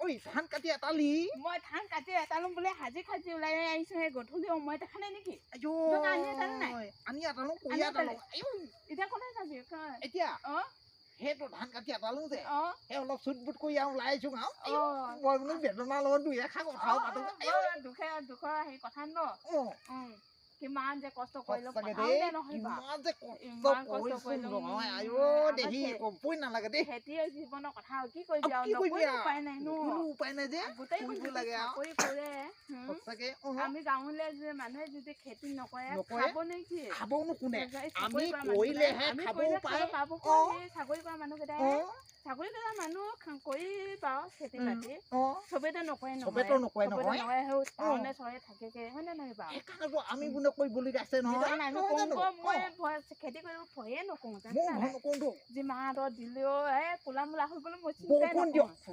ঐ ধান কাটি এটালি মই ধান কাটি এটালো বোলে হাজি খাজি ওলাই আহিছো সেই গধূলি সময় দেখা নাই নেকি আনি এটালো কৰি এটালো এতিয়া কোনে যাবি এতিয়া সেইটো ধান কাটি এটালো যে সেই অলপ চুট বুট কৰি ওলাই আহিছো মই বোলো বেদনাৰ লগত দুই এষাৰ কথাও পাতো দুখৰ সেই কথা ন কিমান যে কষ্ট কৰিলো খেতিৰ জীৱনৰ কথা কি কৰিবি উপায় নাই যে আমি গাঁৱলে যে মানুহে যদি খেতি নকৰে খাব নে কি খাবনো কোনে চাকৰি কৰা মানুহকেইটাই চাকৰি কৰা মানুহ কৰি পাওঁ খেতি বাতি চবেতো নকৰে টাউনে চৰে থাকেগে হয় নে নহয় বাৰু আমি বোলে কৰিবলৈ আছে নহয় মই খেতি কৰিব ভয়ে নকৰো যিমান দিলেও কোলা মোলা হৈ গ'লো মই